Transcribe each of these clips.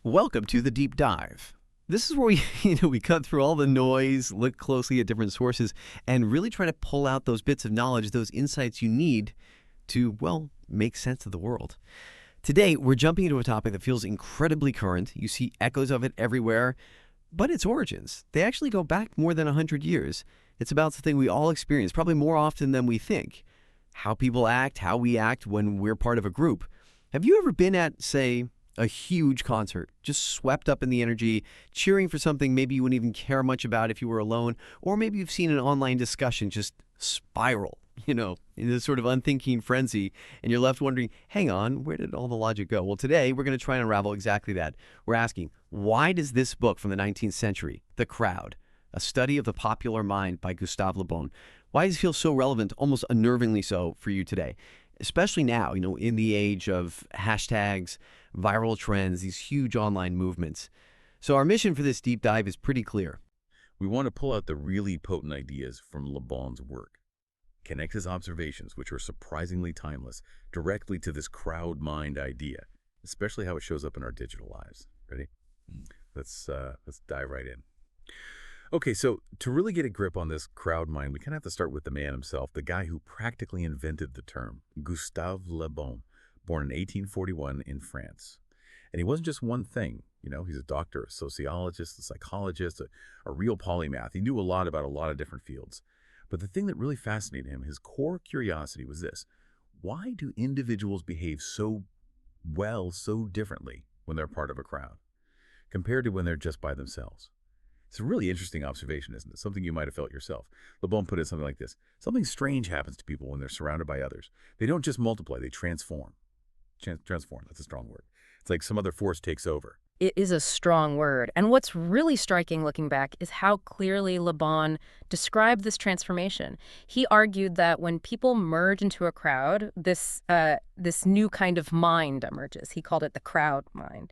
Welcome to the deep dive. This is where we, we cut through all the noise, look closely at different sources, and really try to pull out those bits of knowledge, those insights you need to, well, make sense of the world. Today, we're jumping into a topic that feels incredibly current. You see echoes of it everywhere, but its origins, they actually go back more than 100 years. It's about something we all experience, probably more often than we think. How people act, how we act when we're part of a group. Have you ever been at, say, a huge concert, just swept up in the energy, cheering for something maybe you wouldn't even care much about if you were alone, or maybe you've seen an online discussion just spiral, in this sort of unthinking frenzy, and you're left wondering, hang on, where did all the logic go? Well, today we're going to try and unravel exactly that. We're asking, why does this book from the 19th century, The Crowd, a study of the popular mind by Gustave Le Bon, why does it feel so relevant, almost unnervingly so for you today? Especially now, in the age of hashtags, viral trends, these huge online movements. So our mission for this deep dive is pretty clear. We want to pull out the really potent ideas from Le Bon's work, connect his observations, which are surprisingly timeless, directly to this crowd mind idea, especially how it shows up in our digital lives. Ready? Let's dive right in. Okay, so to really get a grip on this crowd mind, we kind of have to start with the man himself, the guy who practically invented the term, Gustave Le Bon, born in 1841 in France. And he wasn't just one thing. He's a doctor, a sociologist, a psychologist, a real polymath. He knew a lot about a lot of different fields. But the thing that really fascinated him, his core curiosity was this: why do individuals behave so differently when they're part of a crowd compared to when they're just by themselves? It's a really interesting observation, isn't it? Something you might have felt yourself. Le Bon put it something like this: something strange happens to people when they're surrounded by others. They don't just multiply, they transform. Transform, that's a strong word. It's like some other force takes over. It is a strong word. And what's really striking looking back is how clearly Le Bon described this transformation. He argued that when people merge into a crowd, this new kind of mind emerges. He called it the crowd mind.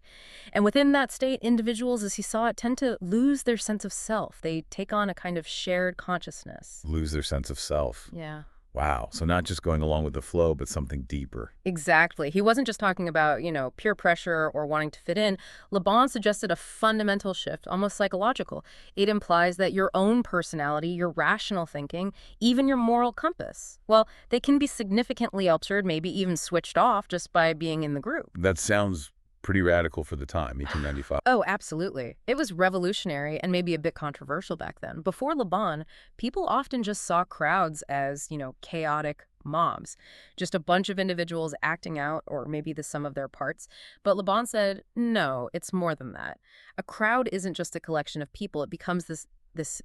And within that state, individuals, as he saw it, tend to lose their sense of self. They take on a kind of shared consciousness. Lose their sense of self. Yeah. Wow. So not just going along with the flow, but something deeper. Exactly. He wasn't just talking about, peer pressure or wanting to fit in. Le Bon suggested a fundamental shift, almost psychological. It implies that your own personality, your rational thinking, even your moral compass, well, they can be significantly altered, maybe even switched off just by being in the group. That sounds pretty radical for the time, 1895. Oh, absolutely. It was revolutionary and maybe a bit controversial back then. Before Le Bon, people often just saw crowds as, chaotic mobs, just a bunch of individuals acting out, or maybe the sum of their parts. But Le Bon said, no, it's more than that. A crowd isn't just a collection of people. It becomes this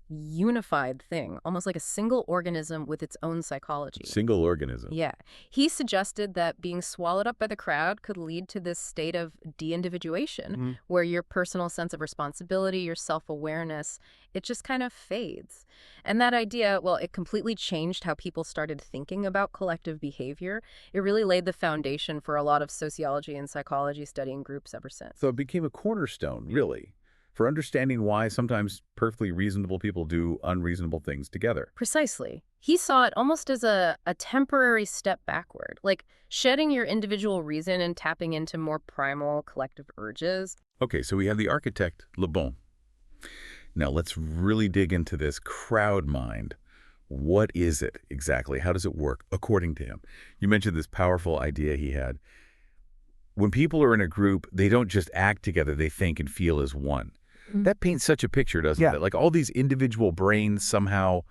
unified thing, almost like a single organism with its own psychology. Single organism. Yeah. He suggested that being swallowed up by the crowd could lead to this state of de-individuation, where your personal sense of responsibility, your self-awareness, it just kind of fades. And that idea, well, it completely changed how people started thinking about collective behavior. It really laid the foundation for a lot of sociology and psychology studying groups ever since. So it became a cornerstone, really, for understanding why sometimes perfectly reasonable people do unreasonable things together. Precisely. He saw it almost as a temporary step backward, like shedding your individual reason and tapping into more primal collective urges. Okay, so we have the architect, Le Bon. Now let's really dig into this crowd mind. What is it exactly? How does it work, according to him? You mentioned this powerful idea he had. When people are in a group, they don't just act together, they think and feel as one. That paints such a picture, doesn't it? Like all these individual brains somehow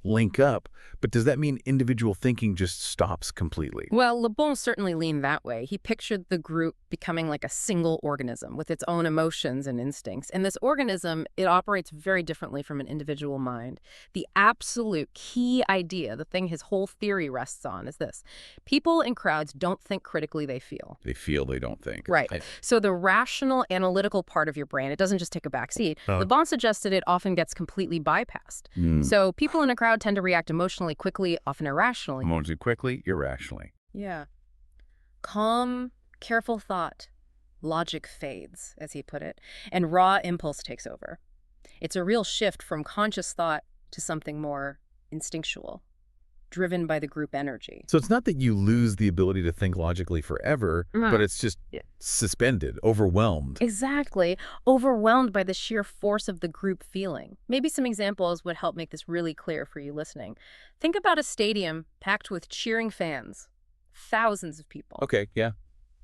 link up, but does that mean individual thinking just stops completely? Well, Le Bon certainly leaned that way. He pictured the group becoming like a single organism with its own emotions and instincts. And this organism, it operates very differently from an individual mind. The absolute key idea, the thing his whole theory rests on, is this: people in crowds don't think critically, they feel. They feel, they don't think. Right. So the rational, analytical part of your brain, it doesn't just take a back seat. Le Bon suggested it often gets completely bypassed. So people in a crowd tend to react emotionally quickly, often irrationally. Emotionally quickly, irrationally. Yeah. Calm, careful thought, logic fades, as he put it, and raw impulse takes over. It's a real shift from conscious thought to something more instinctual. driven by the group energy. So it's not that you lose the ability to think logically forever, but it's just suspended, overwhelmed. Exactly. Overwhelmed by the sheer force of the group feeling. Maybe some examples would help make this really clear for you listening. Think about a stadium packed with cheering fans. Thousands of people. Okay, yeah,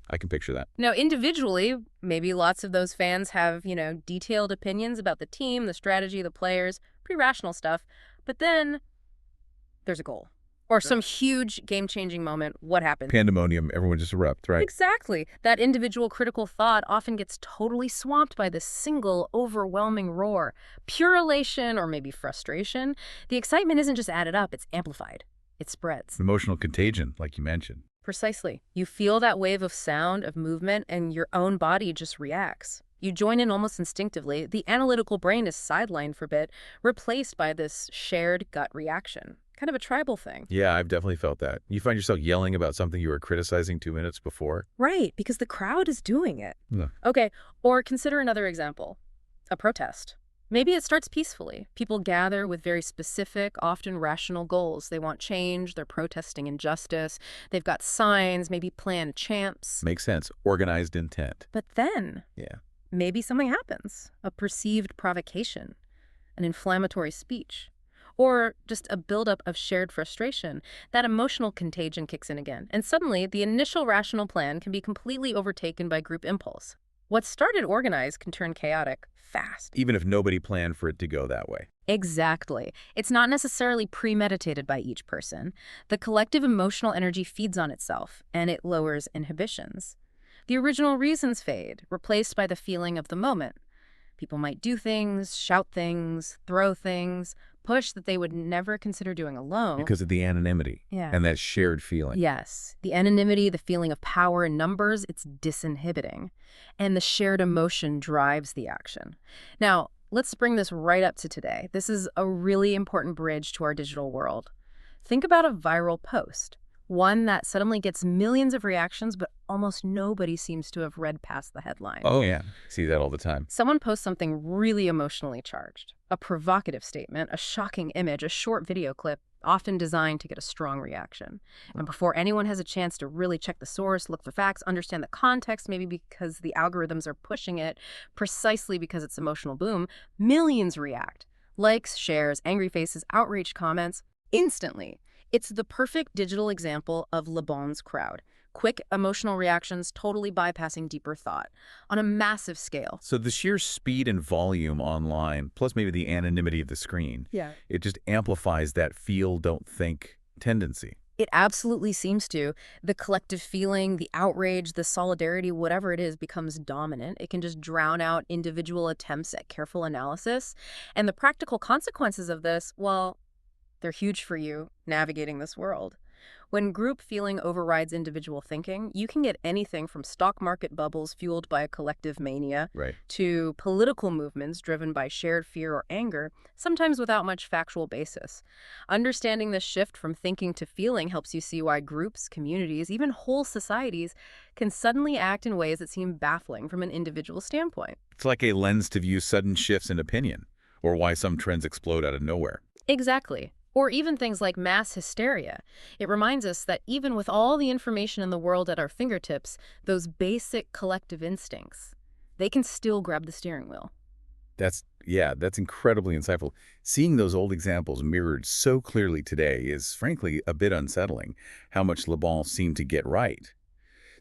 I can picture that. Now, individually, maybe lots of those fans have, detailed opinions about the team, the strategy, the players, pretty rational stuff. But then there's a goal. Or some huge game-changing moment. What happens? Pandemonium, everyone just erupts, right? Exactly. That individual critical thought often gets totally swamped by this single, overwhelming roar. Pure elation or maybe frustration. The excitement isn't just added up, it's amplified. It spreads. Emotional contagion, like you mentioned. Precisely. You feel that wave of sound, of movement, and your own body just reacts. You join in almost instinctively. The analytical brain is sidelined for a bit, replaced by this shared gut reaction. Kind of a tribal thing. Yeah, I've definitely felt that. You find yourself yelling about something you were criticizing 2 minutes before. Right, because the crowd is doing it. Yeah. Okay, or consider another example. A protest. Maybe it starts peacefully. People gather with very specific, often rational goals. They want change, they're protesting injustice, they've got signs, maybe planned chants. Makes sense. Organized intent. But then, Yeah. maybe something happens. A perceived provocation, an inflammatory speech, or just a buildup of shared frustration. That emotional contagion kicks in again. And suddenly, the initial rational plan can be completely overtaken by group impulse. What started organized can turn chaotic fast. Even if nobody planned for it to go that way. Exactly. It's not necessarily premeditated by each person. The collective emotional energy feeds on itself, and it lowers inhibitions. The original reasons fade, replaced by the feeling of the moment. People might do things, shout things, throw things, push that they would never consider doing alone. Because of the anonymity and that shared feeling. Yes. The anonymity, the feeling of power in numbers, it's disinhibiting. And the shared emotion drives the action. Now, let's bring this right up to today. This is a really important bridge to our digital world. Think about a viral post. One that suddenly gets millions of reactions, but almost nobody seems to have read past the headline. Oh, yeah. See that all the time. Someone posts something really emotionally charged. A provocative statement, a shocking image, a short video clip, often designed to get a strong reaction. And before anyone has a chance to really check the source, look for facts, understand the context, maybe because the algorithms are pushing it, precisely because it's emotional boom, millions react. Likes, shares, angry faces, outraged comments, instantly. It's the perfect digital example of Le Bon's crowd. Quick emotional reactions, totally bypassing deeper thought on a massive scale. So the sheer speed and volume online, plus maybe the anonymity of the screen, it just amplifies that feel, don't think tendency. It absolutely seems to. The collective feeling, the outrage, the solidarity, whatever it is, becomes dominant. It can just drown out individual attempts at careful analysis. And the practical consequences of this, well, they're huge for you navigating this world. When group feeling overrides individual thinking, you can get anything from stock market bubbles fueled by a collective mania to political movements driven by shared fear or anger, sometimes without much factual basis. Understanding this shift from thinking to feeling helps you see why groups, communities, even whole societies can suddenly act in ways that seem baffling from an individual standpoint. It's like a lens to view sudden shifts in opinion, or why some trends explode out of nowhere. Exactly. Or even things like mass hysteria. It reminds us that even with all the information in the world at our fingertips, those basic collective instincts, they can still grab the steering wheel. That's incredibly insightful. Seeing those old examples mirrored so clearly today is frankly a bit unsettling, how much Le Bon seemed to get right.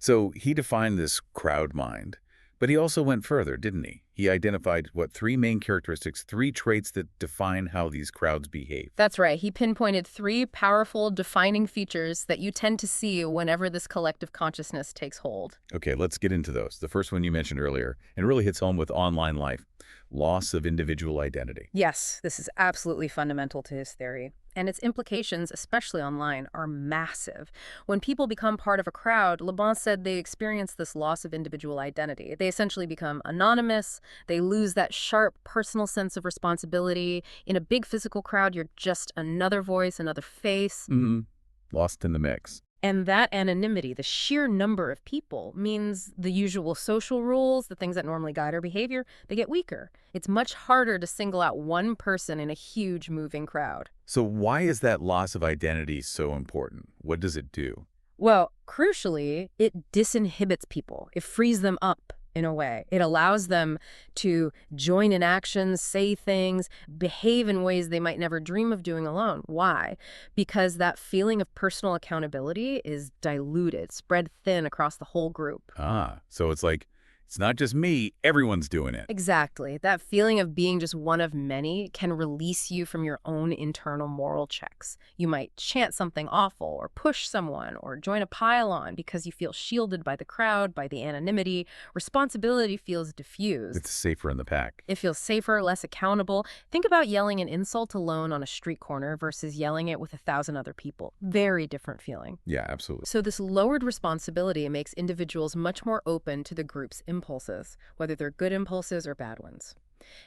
So he defined this crowd mind, but he also went further, didn't he? He identified, three main characteristics, three traits that define how these crowds behave. That's right. He pinpointed three powerful, defining features that you tend to see whenever this collective consciousness takes hold. Okay, let's get into those. The first one you mentioned earlier, and really hits home with online life, loss of individual identity. Yes, this is absolutely fundamental to his theory. And its implications, especially online, are massive. When people become part of a crowd, Le Bon said they experience this loss of individual identity. They essentially become anonymous. They lose that sharp personal sense of responsibility. In a big physical crowd, you're just another voice, another face. Lost in the mix. And that anonymity, the sheer number of people, means the usual social rules, the things that normally guide our behavior, they get weaker. It's much harder to single out one person in a huge moving crowd. So why is that loss of identity so important? What does it do? Well, crucially, it disinhibits people. It frees them up in a way. It allows them to join in actions, say things, behave in ways they might never dream of doing alone. Why? Because that feeling of personal accountability is diluted, spread thin across the whole group. So it's like, it's not just me, everyone's doing it. Exactly. That feeling of being just one of many can release you from your own internal moral checks. You might chant something awful or push someone or join a pile-on because you feel shielded by the crowd, by the anonymity. Responsibility feels diffused. It's safer in the pack. It feels safer, less accountable. Think about yelling an insult alone on a street corner versus yelling it with 1,000 other people. Very different feeling. Yeah, absolutely. So this lowered responsibility makes individuals much more open to the group's impulses, whether they're good impulses or bad ones.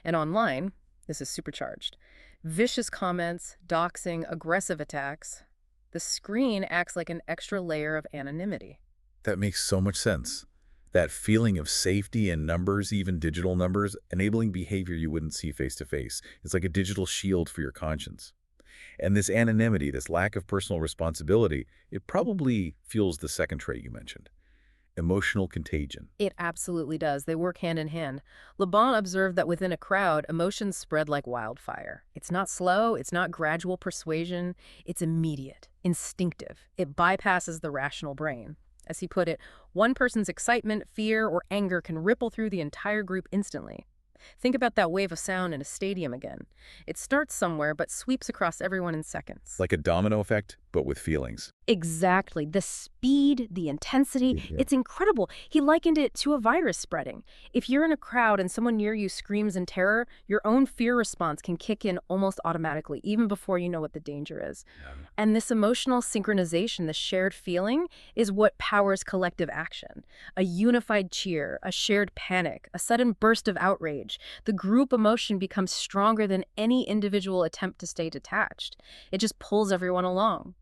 And online, this is supercharged. Vicious comments, doxing, aggressive attacks. The screen acts like an extra layer of anonymity. That makes so much sense. That feeling of safety in numbers, even digital numbers, enabling behavior you wouldn't see face to face. It's like a digital shield for your conscience. And this anonymity, this lack of personal responsibility, it probably fuels the second trait you mentioned. Emotional contagion. It absolutely does. They work hand in hand. Le Bon observed that within a crowd, emotions spread like wildfire. It's not slow, it's not gradual persuasion, it's immediate, instinctive. It bypasses the rational brain. As he put it, one person's excitement, fear, or anger can ripple through the entire group instantly. Think about that wave of sound in a stadium again. It starts somewhere but sweeps across everyone in seconds. Like a domino effect, but with feelings. Exactly. The speed, the intensity, it's incredible. He likened it to a virus spreading. If you're in a crowd and someone near you screams in terror, your own fear response can kick in almost automatically, even before you know what the danger is. And this emotional synchronization, the shared feeling, is what powers collective action. A unified cheer, a shared panic, a sudden burst of outrage. The group emotion becomes stronger than any individual attempt to stay detached. It just pulls everyone along.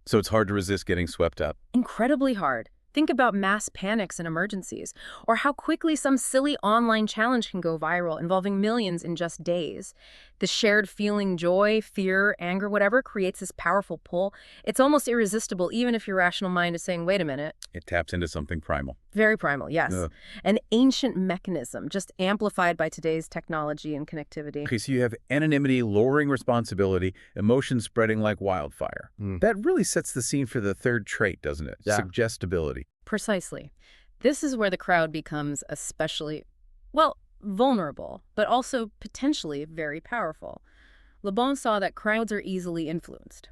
So it's hard to resist getting swept up. Incredibly hard. Think about mass panics and emergencies, or how quickly some silly online challenge can go viral, involving millions in just days. The shared feeling, joy, fear, anger, whatever, creates this powerful pull. It's almost irresistible, even if your rational mind is saying, wait a minute. It taps into something primal. Very primal, yes. An ancient mechanism, just amplified by today's technology and connectivity. Okay, so you have anonymity, lowering responsibility, emotions spreading like wildfire. That really sets the scene for the third trait, doesn't it? Yeah. Suggestibility. Precisely. This is where the crowd becomes especially, well, vulnerable, but also potentially very powerful. Le Bon saw that crowds are easily influenced.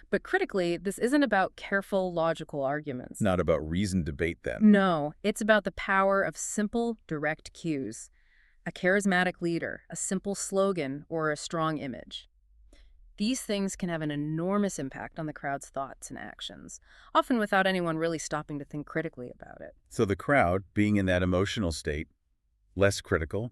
But critically, this isn't about careful, logical arguments. Not about reasoned debate, then. No, it's about the power of simple, direct cues. A charismatic leader, a simple slogan, or a strong image. These things can have an enormous impact on the crowd's thoughts and actions, often without anyone really stopping to think critically about it. So the crowd, being in that emotional state, less critical,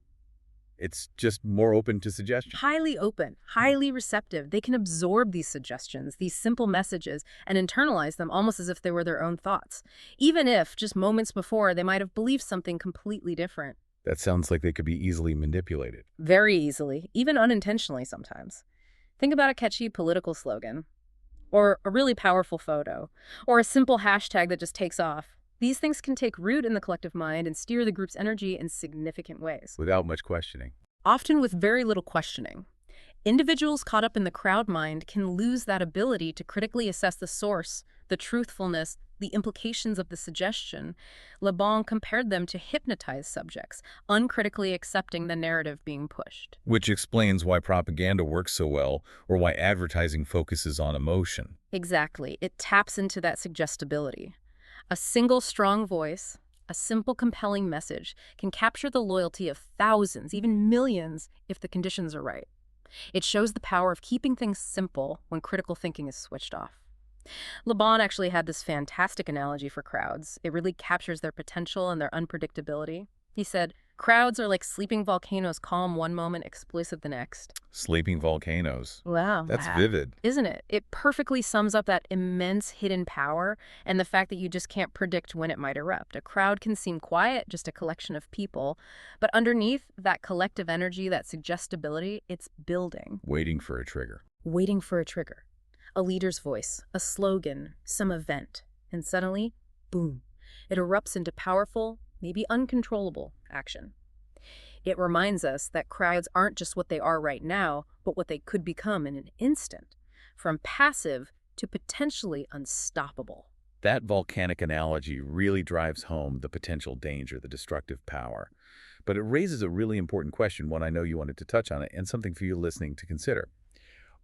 it's just more open to suggestion. Highly open, highly receptive. They can absorb these suggestions, these simple messages, and internalize them almost as if they were their own thoughts, even if, just moments before, they might have believed something completely different. That sounds like they could be easily manipulated. Very easily, even unintentionally sometimes. Think about a catchy political slogan, or a really powerful photo, or a simple hashtag that just takes off. These things can take root in the collective mind and steer the group's energy in significant ways. Without much questioning. Often with very little questioning. Individuals caught up in the crowd mind can lose that ability to critically assess the source, the truthfulness, the implications of the suggestion. Le Bon compared them to hypnotized subjects, uncritically accepting the narrative being pushed. Which explains why propaganda works so well, or why advertising focuses on emotion. Exactly. It taps into that suggestibility. A single strong voice, a simple compelling message, can capture the loyalty of thousands, even millions, if the conditions are right. It shows the power of keeping things simple when critical thinking is switched off. Le Bon actually had this fantastic analogy for crowds. It really captures their potential and their unpredictability. He said, Crowds are like sleeping volcanoes, calm one moment, explosive the next. Sleeping volcanoes. Wow. That's vivid. Isn't it? It perfectly sums up that immense hidden power and the fact that you just can't predict when it might erupt. A crowd can seem quiet, just a collection of people, but underneath that collective energy, that suggestibility, it's building. Waiting for a trigger. Waiting for a trigger. A leader's voice, a slogan, some event. And suddenly, boom, it erupts into powerful, maybe uncontrollable action. It reminds us that crowds aren't just what they are right now, but what they could become in an instant, from passive to potentially unstoppable. That volcanic analogy really drives home the potential danger, the destructive power. But it raises a really important question, one I know you wanted to touch on it, and something for you listening to consider.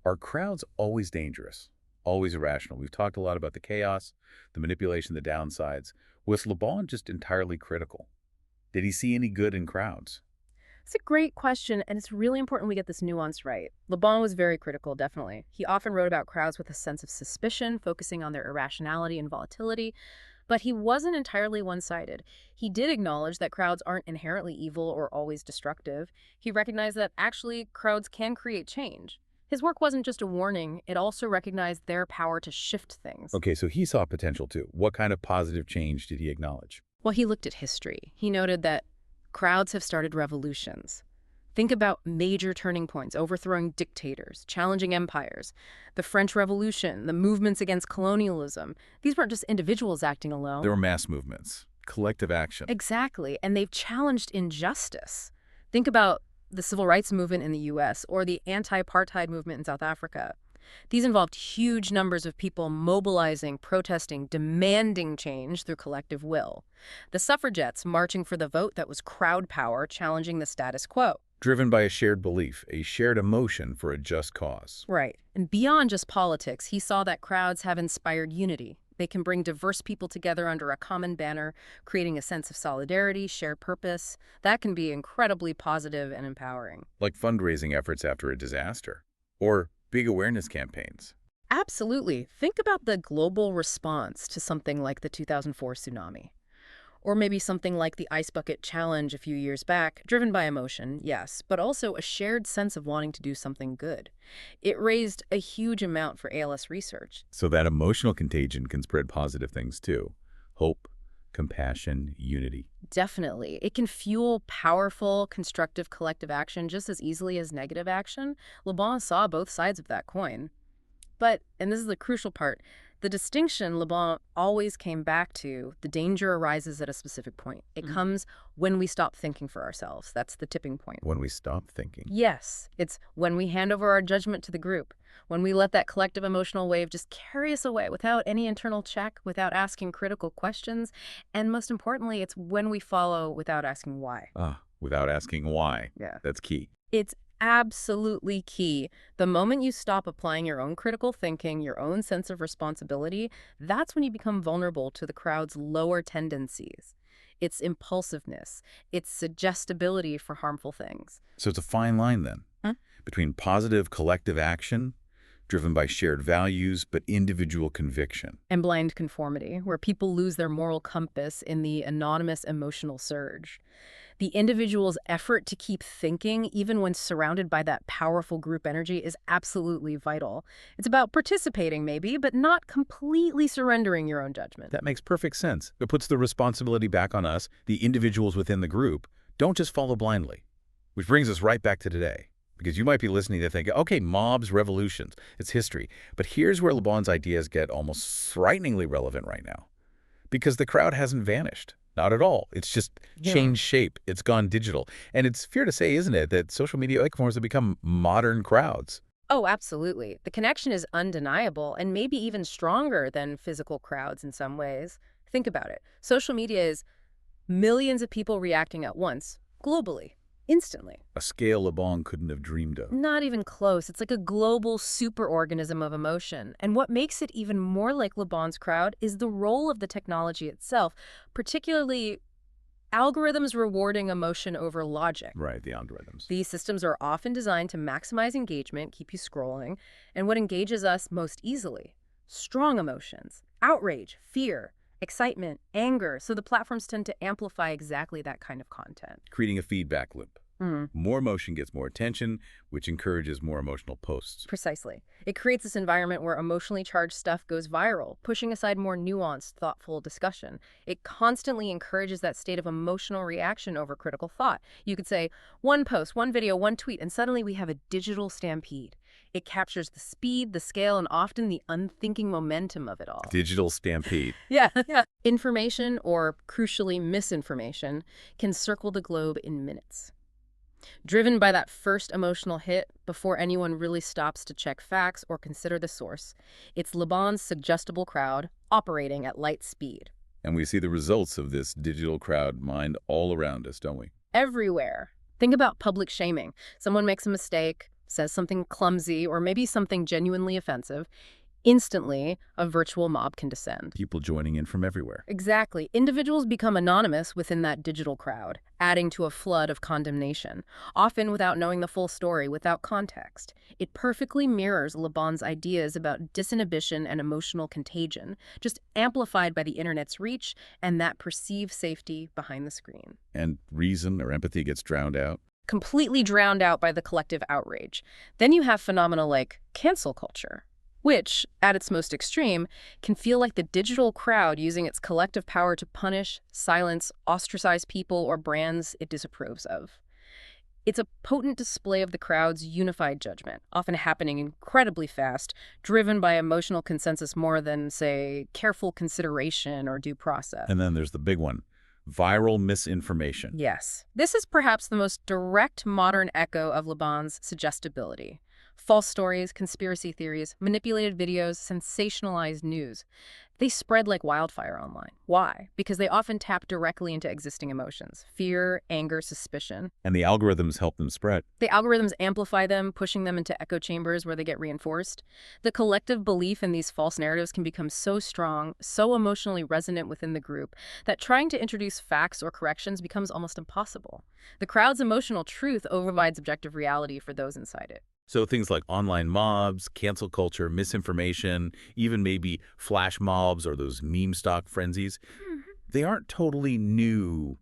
Are crowds always dangerous, always irrational? We've talked a lot about the chaos, the manipulation, the downsides. Was Le Bon just entirely critical? Did he see any good in crowds? It's a great question, and it's really important we get this nuance right. Le Bon was very critical, definitely. He often wrote about crowds with a sense of suspicion, focusing on their irrationality and volatility, but he wasn't entirely one-sided. He did acknowledge that crowds aren't inherently evil or always destructive. He recognized that actually crowds can create change. His work wasn't just a warning, it also recognized their power to shift things. Okay, so he saw potential too. What kind of positive change did he acknowledge? Well, he looked at history. He noted that crowds have started revolutions. Think about major turning points, overthrowing dictators, challenging empires, the French Revolution, the movements against colonialism. These weren't just individuals acting alone. There were mass movements, collective action. Exactly, and they've challenged injustice. Think about the civil rights movement in the U.S. or the anti-apartheid movement in South Africa. These involved huge numbers of people mobilizing, protesting, demanding change through collective will. The suffragettes marching for the vote that was crowd power, challenging the status quo. Driven by a shared belief, a shared emotion for a just cause. Right. And beyond just politics, he saw that crowds have inspired unity. They can bring diverse people together under a common banner, creating a sense of solidarity, shared purpose. That can be incredibly positive and empowering. Like fundraising efforts after a disaster. Or big awareness campaigns. Absolutely. Think about the global response to something like the 2004 tsunami. Or maybe something like the Ice Bucket Challenge a few years back, driven by emotion, yes, but also a shared sense of wanting to do something good. It raised a huge amount for ALS research. So that emotional contagion can spread positive things too. Hope, compassion, unity. Definitely. It can fuel powerful, constructive collective action just as easily as negative action. Le Bon saw both sides of that coin. But, and this is the crucial part, the distinction Le Bon always came back to, the danger arises at a specific point. It comes when we stop thinking for ourselves. That's the tipping point. When we stop thinking. Yes, it's when we hand over our judgment to the group, when we let that collective emotional wave just carry us away without any internal check, without asking critical questions, and most importantly, it's when we follow without asking why. Without asking why. Yeah. That's key. It's absolutely key. The moment you stop applying your own critical thinking, your own sense of responsibility, that's when you become vulnerable to the crowd's lower tendencies. Its impulsiveness, its suggestibility for harmful things. So it's a fine line then, between positive collective action, driven by shared values, but individual conviction. And blind conformity, where people lose their moral compass in the anonymous emotional surge. The individual's effort to keep thinking, even when surrounded by that powerful group energy, is absolutely vital. It's about participating, maybe, but not completely surrendering your own judgment. That makes perfect sense. It puts the responsibility back on us, the individuals within the group. Don't just follow blindly. Which brings us right back to today. Because you might be listening to think, okay, mobs, revolutions, it's history. But here's where Le Bon's ideas get almost frighteningly relevant right now. Because the crowd hasn't vanished. Not at all. It's just changed shape. It's gone digital. And it's fair to say, isn't it, that social media platforms have become modern crowds. Oh, absolutely. The connection is undeniable and maybe even stronger than physical crowds in some ways. Think about it. Social media is millions of people reacting at once, globally, instantly. A scale Le Bon couldn't have dreamed of. Not even close. It's like a global superorganism of emotion. And what makes it even more like Le Bon's crowd is the role of the technology itself, particularly algorithms rewarding emotion over logic. Right, the algorithms. These systems are often designed to maximize engagement, keep you scrolling, and what engages us most easily? Strong emotions, outrage, fear, excitement, anger, so the platforms tend to amplify exactly that kind of content. Creating a feedback loop. More emotion gets more attention, which encourages more emotional posts. Precisely. It creates this environment where emotionally charged stuff goes viral, pushing aside more nuanced, thoughtful discussion. It constantly encourages that state of emotional reaction over critical thought. You could say, one post, one video, one tweet, and suddenly we have a digital stampede. It captures the speed, the scale, and often the unthinking momentum of it all. Digital stampede. Yeah. Information, or crucially misinformation, can circle the globe in minutes. Driven by that first emotional hit, before anyone really stops to check facts or consider the source, it's Le Bon's suggestible crowd operating at light speed. And we see the results of this digital crowd mind all around us, don't we? Everywhere. Think about public shaming. Someone makes a mistake, says something clumsy, or maybe something genuinely offensive. Instantly, a virtual mob can descend. People joining in from everywhere. Exactly. Individuals become anonymous within that digital crowd, adding to a flood of condemnation, often without knowing the full story, without context. It perfectly mirrors Le Bon's ideas about disinhibition and emotional contagion, just amplified by the internet's reach and that perceived safety behind the screen. And reason or empathy gets drowned out. Completely drowned out by the collective outrage. Then you have phenomena like cancel culture, which, at its most extreme, can feel like the digital crowd using its collective power to punish, silence, ostracize people or brands it disapproves of. It's a potent display of the crowd's unified judgment, often happening incredibly fast, driven by emotional consensus more than, say, careful consideration or due process. And then there's the big one, viral misinformation. Yes. This is perhaps the most direct modern echo of Le Bon's suggestibility. False stories, conspiracy theories, manipulated videos, sensationalized news. They spread like wildfire online. Why? Because they often tap directly into existing emotions: fear, anger, suspicion. And the algorithms help them spread. The algorithms amplify them, pushing them into echo chambers where they get reinforced. The collective belief in these false narratives can become so strong, so emotionally resonant within the group, that trying to introduce facts or corrections becomes almost impossible. The crowd's emotional truth overrides objective reality for those inside it. So things like online mobs, cancel culture, misinformation, even maybe flash mobs or those meme stock frenzies, they aren't totally new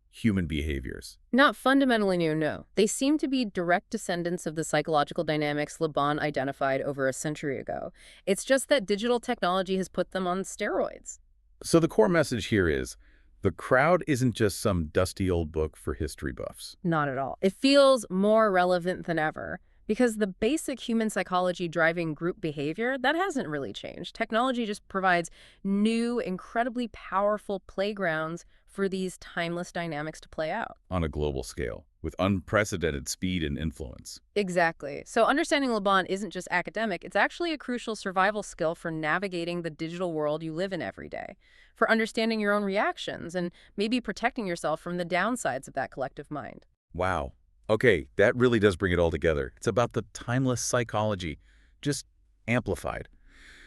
human behaviors. Not fundamentally new, no. They seem to be direct descendants of the psychological dynamics Le Bon identified over a century ago. It's just that digital technology has put them on steroids. So the core message here is, the crowd isn't just some dusty old book for history buffs. Not at all. It feels more relevant than ever. Because the basic human psychology driving group behavior, that hasn't really changed. Technology just provides new, incredibly powerful playgrounds for these timeless dynamics to play out. On a global scale, with unprecedented speed and influence. Exactly. So understanding Le Bon isn't just academic, it's actually a crucial survival skill for navigating the digital world you live in every day, for understanding your own reactions, and maybe protecting yourself from the downsides of that collective mind. Wow. Okay, that really does bring it all together. It's about the timeless psychology, just amplified.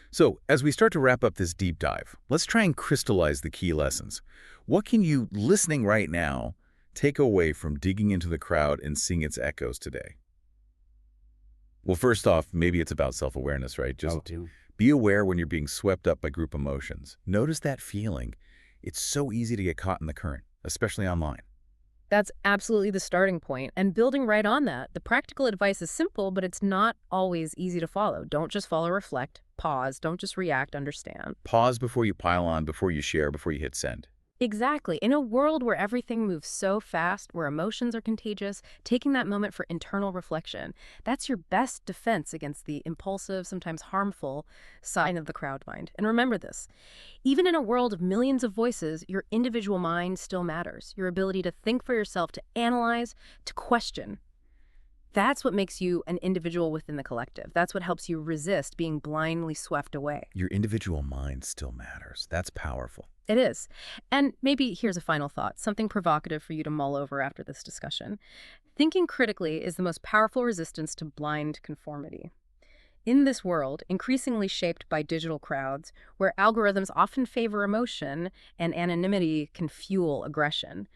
So, as we start to wrap up this deep dive, let's try and crystallize the key lessons. What can you, listening right now, take away from digging into the crowd and seeing its echoes today? Well, first off, maybe it's about self-awareness, right? Just be aware when you're being swept up by group emotions. Notice that feeling. It's so easy to get caught in the current, especially online. That's absolutely the starting point. And building right on that, the practical advice is simple, but it's not always easy to follow. Don't just follow, reflect, pause, don't just react, understand. Pause before you pile on, before you share, before you hit send. Exactly. In a world where everything moves so fast, where emotions are contagious, taking that moment for internal reflection, that's your best defense against the impulsive, sometimes harmful side of the crowd mind. And remember this, even in a world of millions of voices, your individual mind still matters. Your ability to think for yourself, to analyze, to question. That's what makes you an individual within the collective. That's what helps you resist being blindly swept away. Your individual mind still matters. That's powerful. It is. And maybe here's a final thought, something provocative for you to mull over after this discussion. Thinking critically is the most powerful resistance to blind conformity. In this world, increasingly shaped by digital crowds, where algorithms often favor emotion and anonymity can fuel aggression,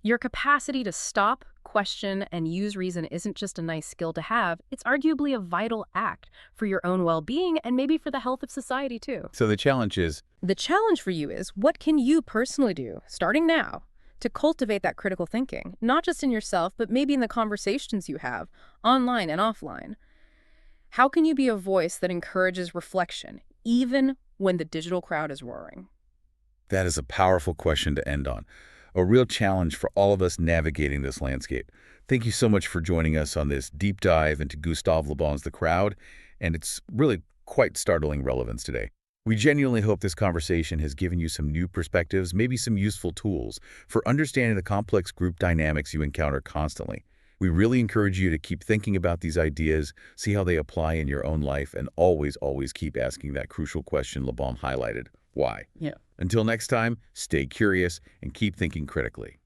Your capacity to stop, question, and use reason isn't just a nice skill to have, it's arguably a vital act for your own well-being and maybe for the health of society too. So the challenge is, The challenge for you is, what can you personally do, starting now, to cultivate that critical thinking, not just in yourself, but maybe in the conversations you have, online and offline? How can you be a voice that encourages reflection, even when the digital crowd is roaring? that is a powerful question to end on. A real challenge for all of us navigating this landscape. Thank you so much for joining us on this deep dive into Gustave Le Bon's The Crowd, and its really quite startling relevance today. We genuinely hope this conversation has given you some new perspectives, maybe some useful tools for understanding the complex group dynamics you encounter constantly. We really encourage you to keep thinking about these ideas, see how they apply in your own life, and always, always keep asking that crucial question Le Bon highlighted: why? Yeah. Until next time, stay curious and keep thinking critically.